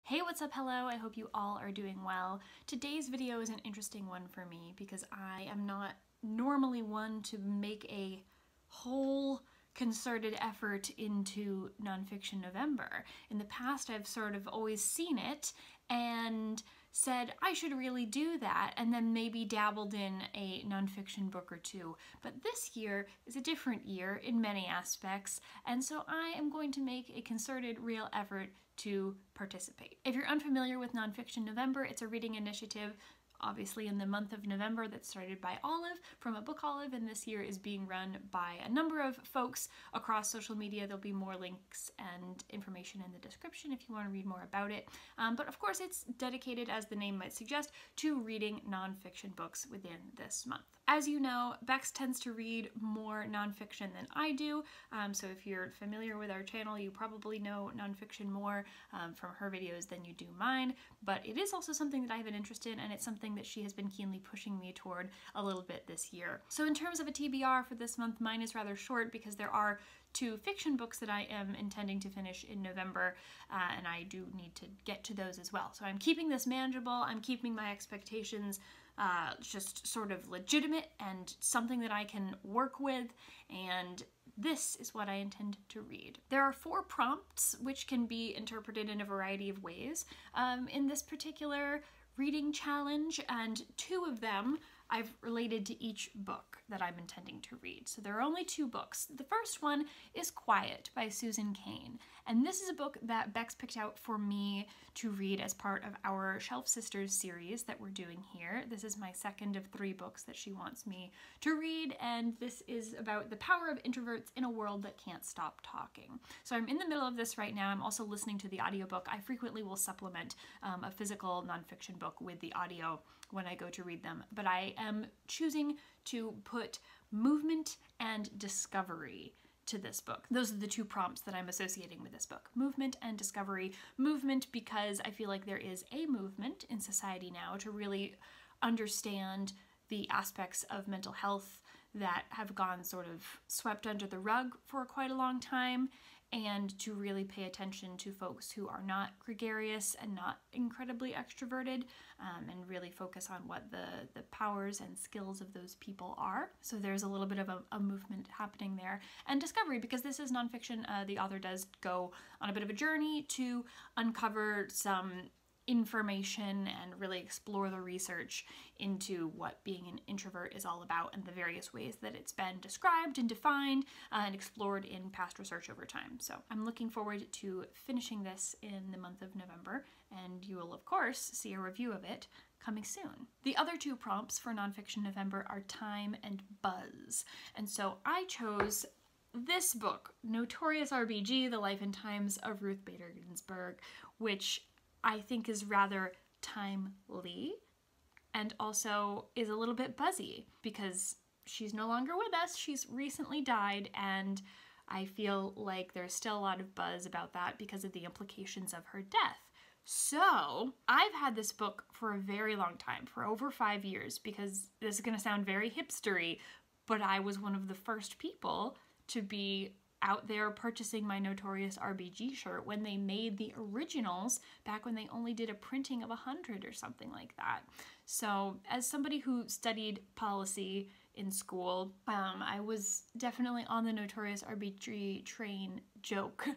Hey, what's up? Hello, I hope you all are doing well. Today's video is an interesting one for me because I am not normally one to make a whole concerted effort into Nonfiction November. In the past, I've sort of always seen it and said I should really do that, and then maybe dabbled in a nonfiction book or two. But this year is a different year in many aspects, and so I am going to make a concerted, real effort to participate. If you're unfamiliar with Nonfiction November, it's a reading initiative obviously in the month of November that's started by Olive from a book Olive, and this year is being run by a number of folks across social media. There'll be more links and information in the description if you want to read more about it. But of course it's dedicated, as the name might suggest, to reading nonfiction books within this month. As you know, Bex tends to read more nonfiction than I do, so if you're familiar with our channel, you probably know nonfiction more from her videos than you do mine, but it is also something that I have an interest in, and it's something that she has been keenly pushing me toward a little bit this year. So in terms of a TBR for this month, mine is rather short because there are two fiction books that I am intending to finish in November, and I do need to get to those as well. So I'm keeping this manageable, I'm keeping my expectations just sort of legitimate and something that I can work with, and this is what I intend to read. There are 4 prompts which can be interpreted in a variety of ways in this particular reading challenge, and 2 of them I've related to each book that I'm intending to read. So there are only 2 books. The first one is Quiet by Susan Cain, and this is a book that Bex picked out for me to read as part of our Shelf Sisters series that we're doing here. This is my second of 3 books that she wants me to read, and this is about the power of introverts in a world that can't stop talking. So I'm in the middle of this right now. I'm also listening to the audiobook. I frequently will supplement a physical nonfiction book with the audio when I go to read them, but I am choosing to put movement and discovery to this book. Those are the 2 prompts that I'm associating with this book. Movement and discovery. Movement because I feel like there is a movement in society now to really understand the aspects of mental health that have gone sort of swept under the rug for quite a long time, and to really pay attention to folks who are not gregarious and not incredibly extroverted, and really focus on what the powers and skills of those people are. So there's a little bit of a movement happening there. And discovery, because this is nonfiction, the author does go on a bit of a journey to uncover some information and really explore the research into what being an introvert is all about and the various ways that it's been described and defined and explored in past research over time. So I'm looking forward to finishing this in the month of November, and you will of course see a review of it coming soon. The other 2 prompts for Nonfiction November are time and buzz, and so I chose this book, Notorious RBG, The Life and Times of Ruth Bader Ginsburg, which I think is rather timely and also is a little bit buzzy because she's no longer with us. She's recently died, and I feel like there's still a lot of buzz about that because of the implications of her death. So I've had this book for a very long time, for over 5 years, because this is going to sound very hipstery, but I was one of the first people to be out there purchasing my Notorious RBG shirt when they made the originals, back when they only did a printing of 100 or something like that. So as somebody who studied policy in school, I was definitely on the Notorious RBG train joke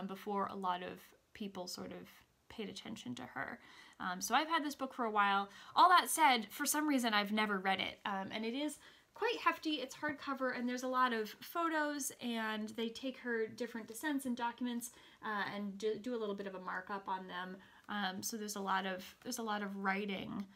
before a lot of people sort of paid attention to her. So I've had this book for a while. All that said, for some reason I've never read it, and it is quite hefty. It's hardcover, and there's a lot of photos, and they take her different dissents and documents and do a little bit of a markup on them. So there's a lot of writing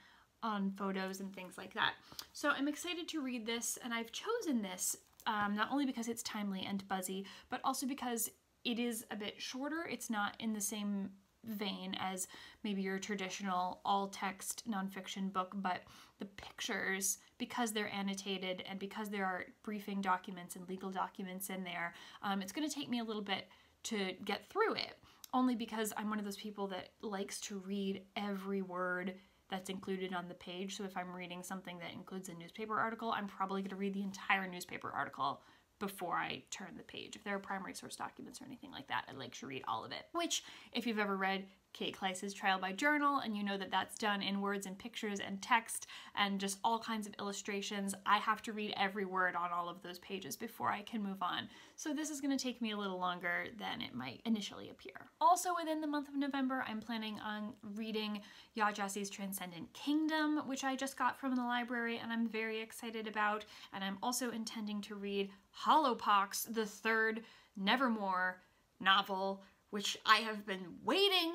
on photos and things like that. So I'm excited to read this, and I've chosen this not only because it's timely and buzzy, but also because it is a bit shorter. It's not in the same vein as maybe your traditional all-text nonfiction book, but the pictures, because they're annotated and because there are briefing documents and legal documents in there, it's going to take me a little bit to get through it, only because I'm one of those people that likes to read every word that's included on the page. So if I'm reading something that includes a newspaper article, I'm probably going to read the entire newspaper article before I turn the page. If there are primary source documents or anything like that, I'd like to read all of it, which if you've ever read Kate Kleise's Trial by Journal, and you know that that's done in words and pictures and text and just all kinds of illustrations. I have to read every word on all of those pages before I can move on. So this is going to take me a little longer than it might initially appear. Also within the month of November, I'm planning on reading Ya Jassie's Transcendent Kingdom, which I just got from the library and I'm very excited about. And I'm also intending to read Hollowpox, the third Nevermore novel, which I have been waiting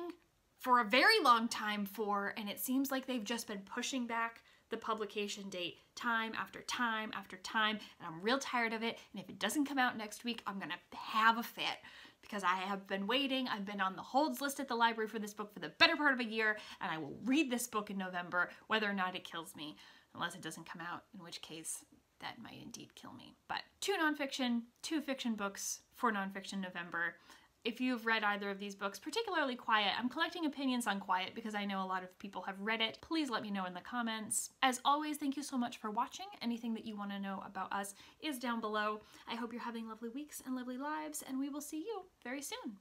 for a very long time for, and it seems like they've just been pushing back the publication date time after time after time, and I'm real tired of it, and if it doesn't come out next week, I'm gonna have a fit, because I have been waiting. I've been on the holds list at the library for this book for the better part of a year, and I will read this book in November, whether or not it kills me, unless it doesn't come out, in which case that might indeed kill me. But 2 nonfiction, 2 fiction books for Nonfiction November. If you've read either of these books, particularly Quiet, I'm collecting opinions on Quiet because I know a lot of people have read it. Please let me know in the comments. As always, thank you so much for watching. Anything that you want to know about us is down below. I hope you're having lovely weeks and lovely lives, and we will see you very soon.